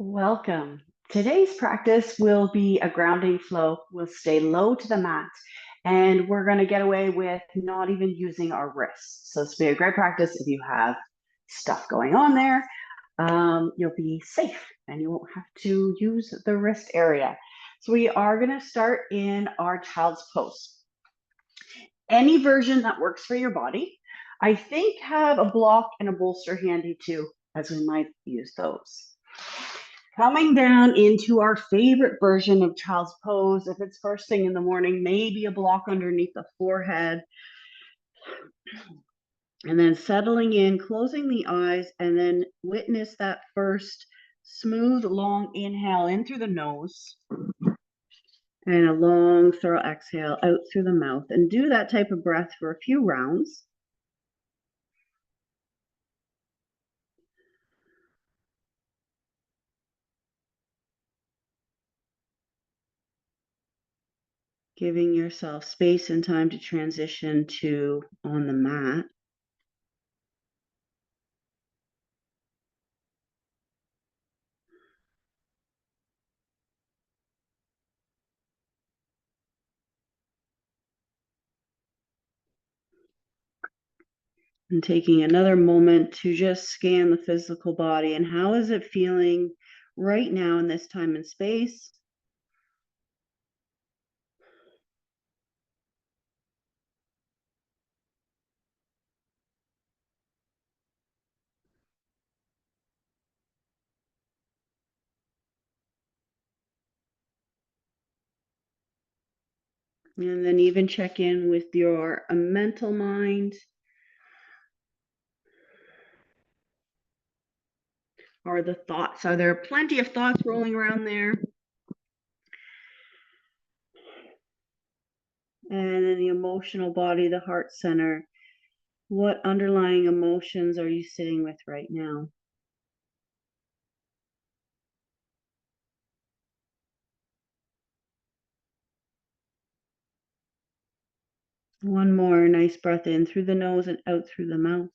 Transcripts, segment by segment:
Welcome. Today's practice will be a grounding flow. We'll stay low to the mat and we're going to get away with not even using our wrists. So this will be a great practice if you have stuff going on there. You'll be safe and you won't have to use the wrist area. So we are going to start in our child's pose. Any version that works for your body. I think have a block and a bolster handy too, as we might use those. Coming down into our favorite version of child's pose. If it's first thing in the morning, maybe a block underneath the forehead. And then settling in, closing the eyes, and then witness that first smooth, long inhale in through the nose. And a long, thorough exhale out through the mouth. And do that type of breath for a few rounds. Giving yourself space and time to transition to on the mat. And taking another moment to just scan the physical body and how is it feeling right now in this time and space. And then even check in with your mental mind. Are the thoughts, are there plenty of thoughts rolling around there? And then the emotional body, the heart center. What underlying emotions are you sitting with right now? One more nice breath in through the nose and out through the mouth.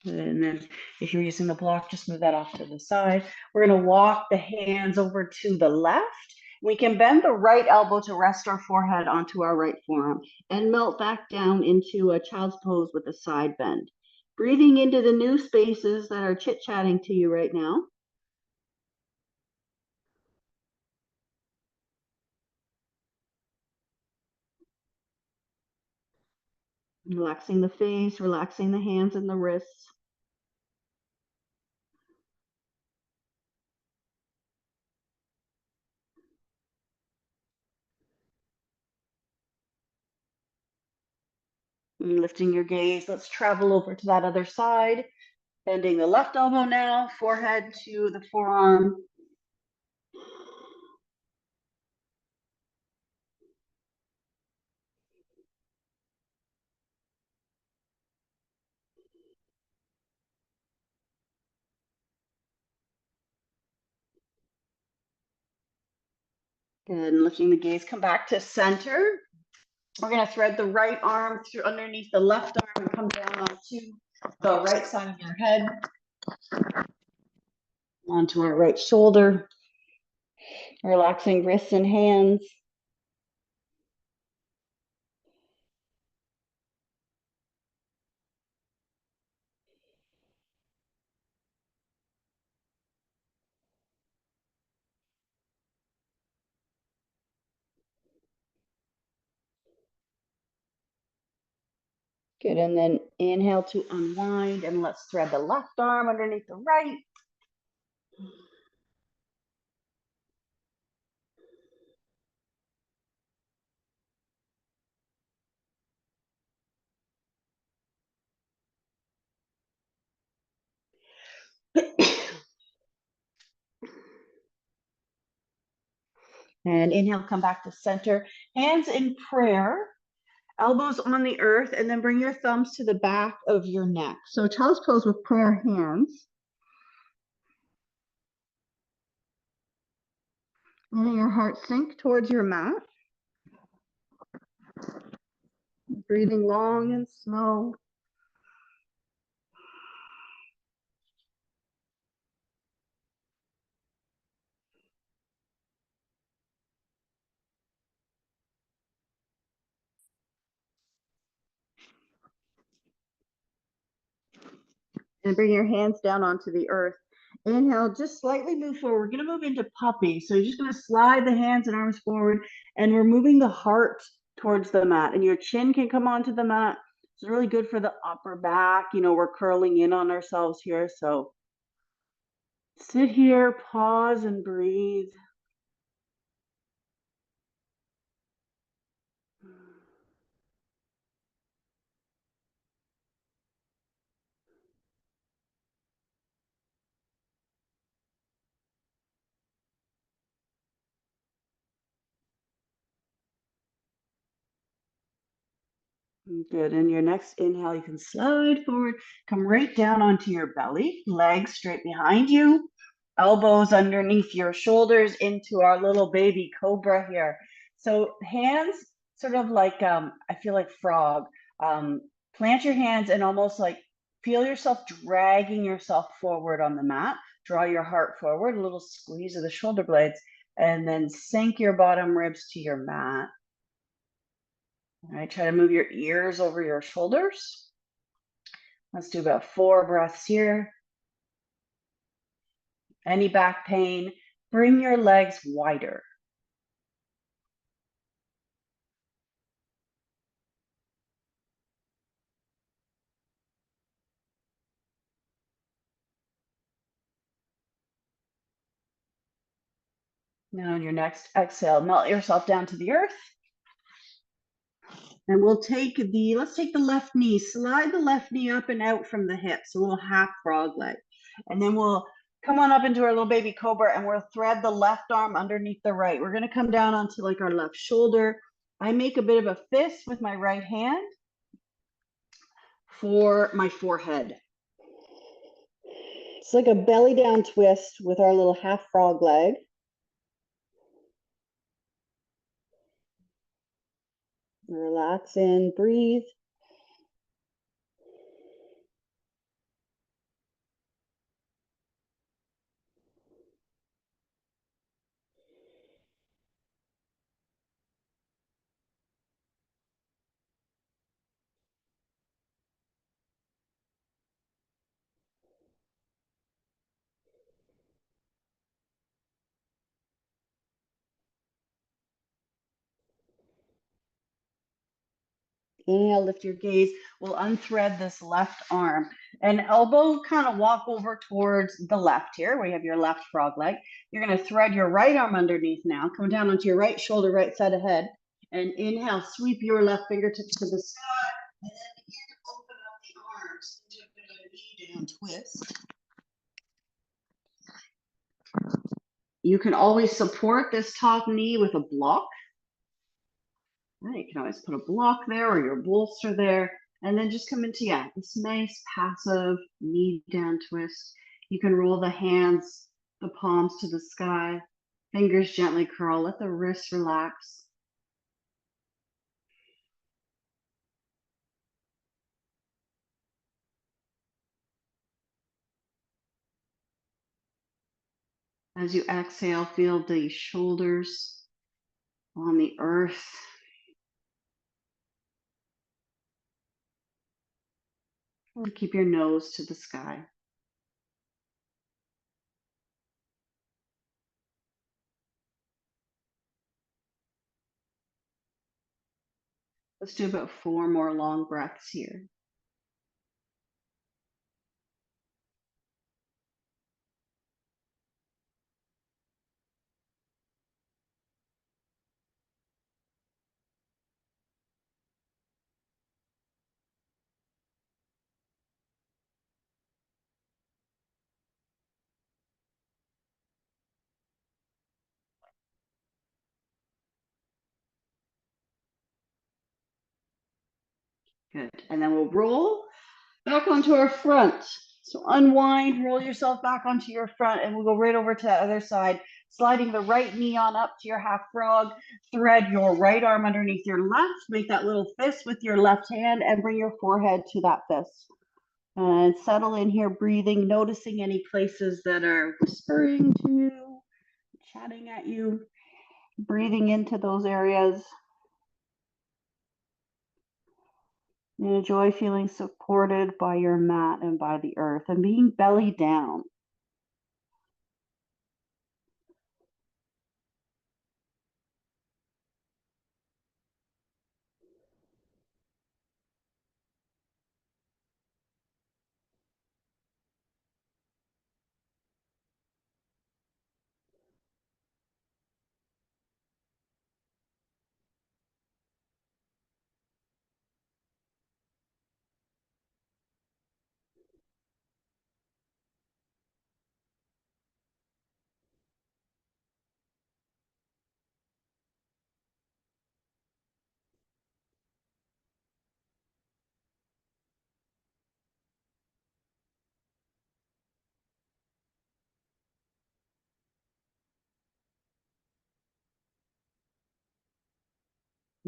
And then if you're using the block, just move that off to the side. We're going to walk the hands over to the left. We can bend the right elbow to rest our forehead onto our right forearm and melt back down into a child's pose with a side bend. Breathing into the new spaces that are chit-chatting to you right now. Relaxing the face, relaxing the hands and the wrists. And lifting your gaze, let's travel over to that other side. Bending the left elbow now, forehead to the forearm. Good, and lifting the gaze, come back to center. We're gonna thread the right arm through underneath the left arm and come down onto the right side of your head. Onto our right shoulder. Relaxing wrists and hands. Good, and then inhale to unwind, and let's thread the left arm underneath the right. And inhale, come back to center. Hands in prayer, elbows on the earth, and then bring your thumbs to the back of your neck. So child's pose with prayer hands. Letting your heart sink towards your mat. Breathing long and slow. and bring your hands down onto the earth. Inhale, just slightly move forward. We're going to move into puppy. So you're just going to slide the hands and arms forward, and we're moving the heart towards the mat, and your chin can come onto the mat. It's really good for the upper back. You know, we're curling in on ourselves here. So sit here, pause, and breathe. Good. And your next inhale, you can slide forward, come right down onto your belly, legs straight behind you, elbows underneath your shoulders into our little baby cobra here. So hands sort of like, I feel like frog. Plant your hands and almost like feel yourself dragging yourself forward on the mat. Draw your heart forward, a little squeeze of the shoulder blades, and then sink your bottom ribs to your mat. All right, try to move your ears over your shoulders. Let's do about 4 breaths here. Any back pain, bring your legs wider. Now on your next exhale, melt yourself down to the earth. And let's take the left knee, slide the left knee up and out from the hips, a little half frog leg. And then we'll come on up into our little baby cobra and we'll thread the left arm underneath the right. We're gonna come down onto like our left shoulder. I make a bit of a fist with my right hand for my forehead. It's like a belly down twist with our little half frog leg. Relax in, breathe. Inhale, lift your gaze. We'll unthread this left arm and elbow kind of walk over towards the left here. We have your left frog leg. You're going to thread your right arm underneath now. Come down onto your right shoulder, right side of head. And inhale, sweep your left fingertips to the sky. And then begin to open up the arms into a bit of a knee down twist. You can always support this top knee with a block. You can always put a block there or your bolster there, and then just come into, this nice passive knee down twist. You can roll the hands, the palms to the sky, fingers gently curl, let the wrists relax. As you exhale, feel the shoulders on the earth. And keep your nose to the sky. Let's do about 4 more long breaths here. Good. And then we'll roll back onto our front. So unwind, roll yourself back onto your front, and we'll go right over to the other side, sliding the right knee on up to your half frog. Thread your right arm underneath your left. Make that little fist with your left hand and bring your forehead to that fist. And settle in here, breathing, noticing any places that are whispering to you, chatting at you, breathing into those areas. And enjoy feeling supported by your mat and by the earth and being belly down.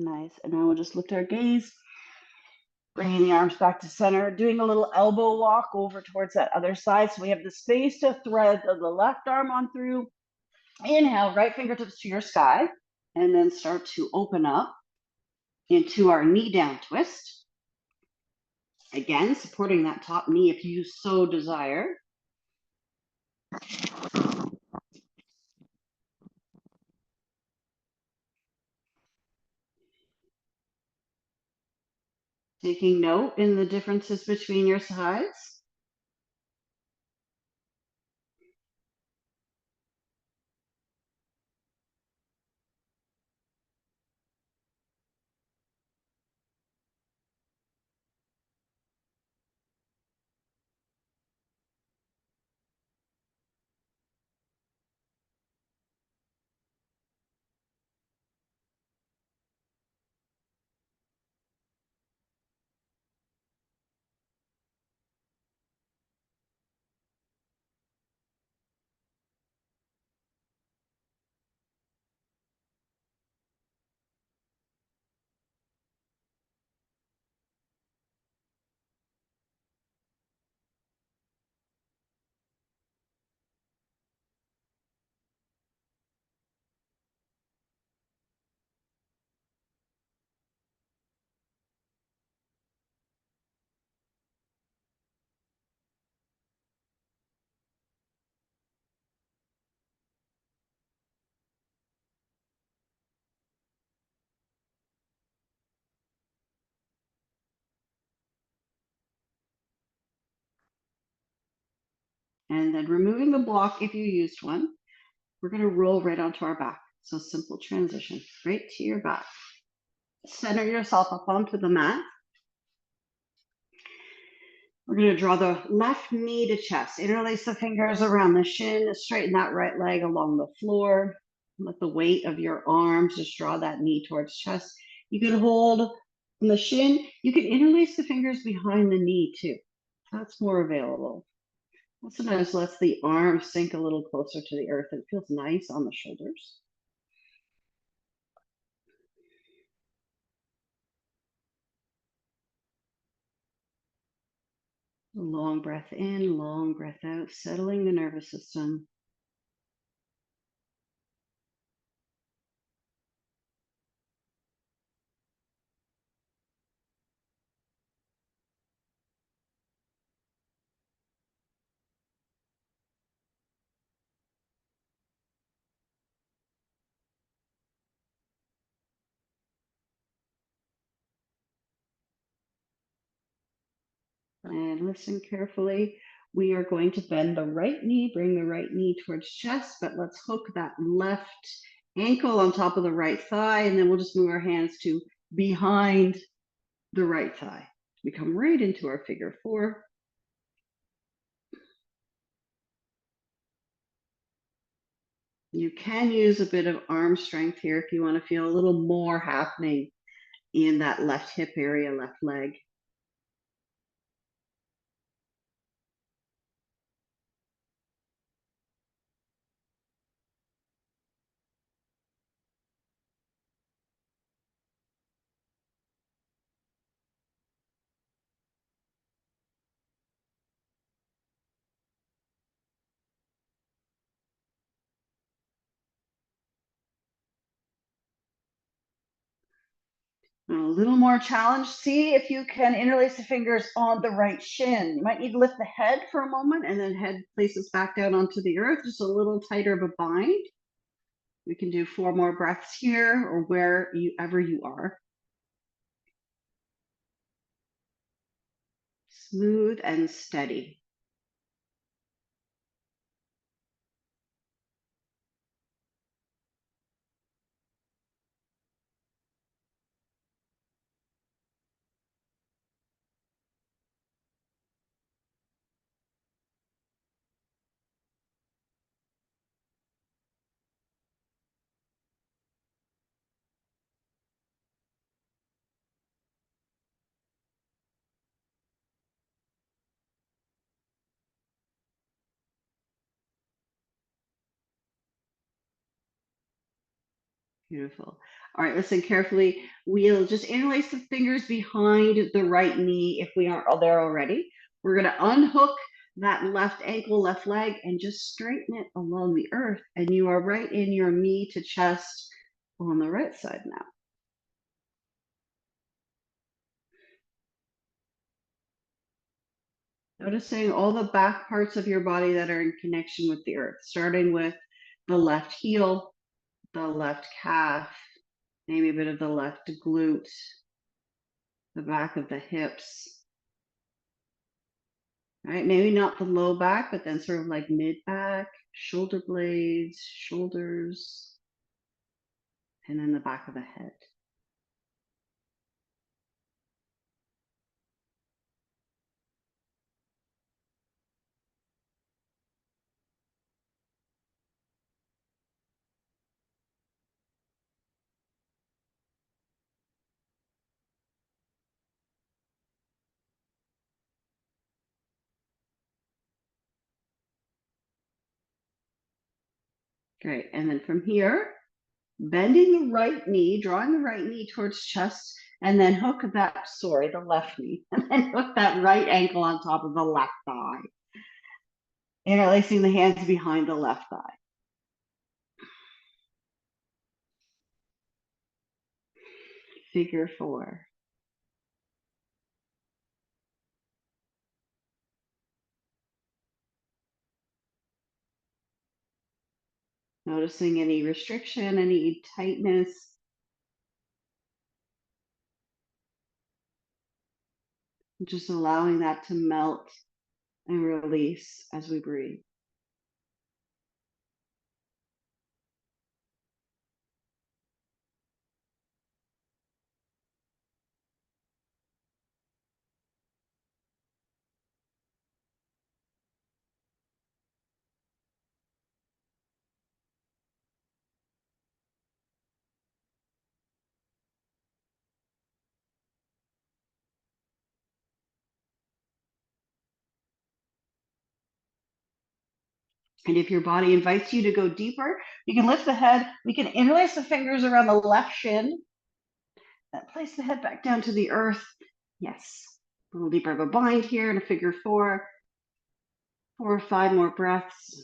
Nice. And now we'll just lift our gaze, bringing the arms back to center, doing a little elbow walk over towards that other side. So we have the space to thread the left arm on through. Inhale, right fingertips to your sky, and then start to open up into our knee down twist. Again, supporting that top knee if you so desire. Taking note in the differences between your sides. And then removing the block if you used one, we're going to roll right onto our back. So simple transition, right to your back. Center yourself up onto the mat. We're going to draw the left knee to chest. Interlace the fingers around the shin. Straighten that right leg along the floor. Let the weight of your arms just draw that knee towards chest. You can hold from the shin. You can interlace the fingers behind the knee too. That's more available. Sometimes lets the arms sink a little closer to the earth. It feels nice on the shoulders. Long breath in, long breath out, settling the nervous system. And listen carefully. We are going to bend the right knee, bring the right knee towards chest, but let's hook that left ankle on top of the right thigh, and then we'll just move our hands to behind the right thigh. We come right into our figure four. You can use a bit of arm strength here if you want to feel a little more happening in that left hip area, left leg. A little more challenge. See if you can interlace the fingers on the right shin. You might need to lift the head for a moment and then head places back down onto the earth, just a little tighter of a bind. We can do 4 more breaths here or wherever you are. Smooth and steady. Beautiful. All right, listen carefully. We'll just interlace the fingers behind the right knee if we aren't all there already. We're going to unhook that left ankle, left leg, and just straighten it along the earth. And you are right in your knee to chest on the right side now. Noticing all the back parts of your body that are in connection with the earth, starting with the left heel, the left calf, maybe a bit of the left glute, the back of the hips. Right, maybe not the low back, but then sort of like mid back, shoulder blades, shoulders, and then the back of the head. Great, and then from here, bending the right knee, drawing the right knee towards chest, and then hook the left knee, and then hook that right ankle on top of the left thigh. Interlacing the hands behind the left thigh. Figure 4. Noticing any restriction, any tightness. Just allowing that to melt and release as we breathe. And if your body invites you to go deeper, you can lift the head. We can interlace the fingers around the left shin and place the head back down to the earth. Yes, a little deeper of a bind here in a figure 4. 4 or 5 more breaths.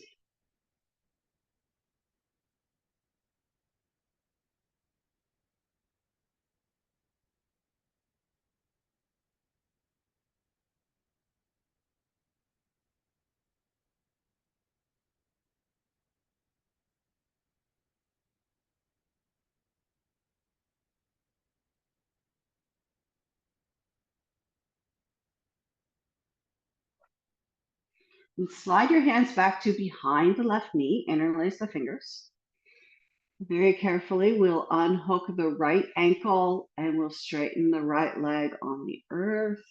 And slide your hands back to behind the left knee, interlace the fingers. Very carefully, we'll unhook the right ankle and we'll straighten the right leg on the earth.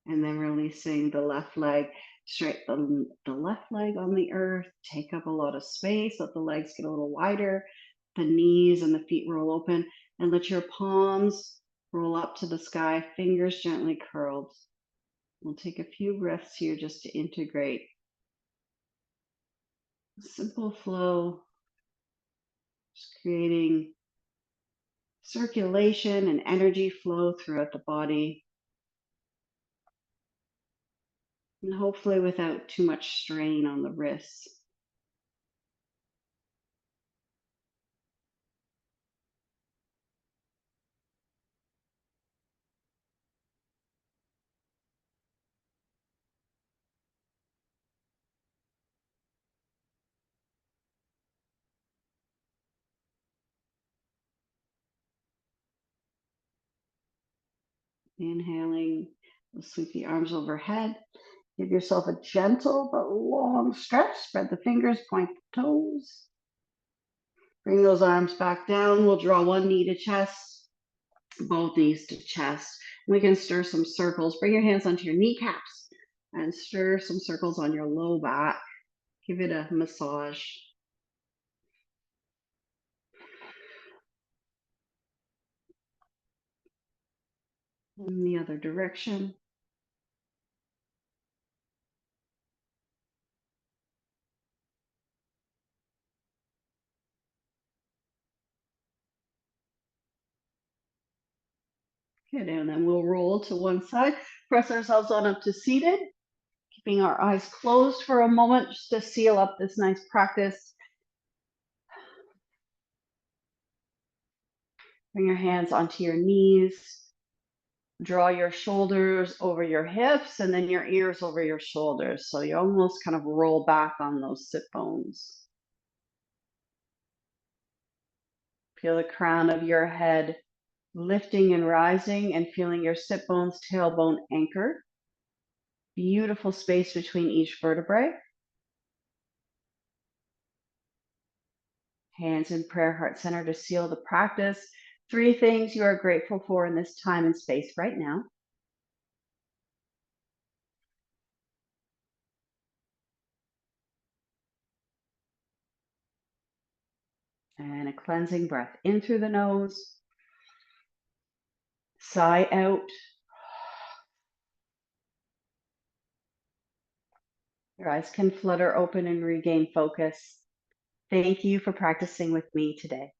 And then releasing the left leg, straighten the left leg on the earth, take up a lot of space, let the legs get a little wider, the knees and the feet roll open, and let your palms roll up to the sky, fingers gently curled. We'll take a few breaths here just to integrate a simple flow, just creating circulation and energy flow throughout the body. And hopefully without too much strain on the wrists. Inhaling, sweep the arms overhead. Give yourself a gentle but long stretch. Spread the fingers, point the toes. Bring those arms back down. We'll draw one knee to chest, both knees to chest. We can stir some circles. Bring your hands onto your kneecaps and stir some circles on your low back. Give it a massage. In the other direction. Good, and then we'll roll to one side, press ourselves on up to seated, keeping our eyes closed for a moment just to seal up this nice practice. Bring your hands onto your knees. Draw your shoulders over your hips and then your ears over your shoulders. So you almost kind of roll back on those sit bones. Feel the crown of your head lifting and rising and feeling your sit bones, tailbone anchored. Beautiful space between each vertebrae. Hands in prayer, heart center to seal the practice. 3 things you are grateful for in this time and space right now. And a cleansing breath in through the nose. Sigh out. Your eyes can flutter open and regain focus. Thank you for practicing with me today.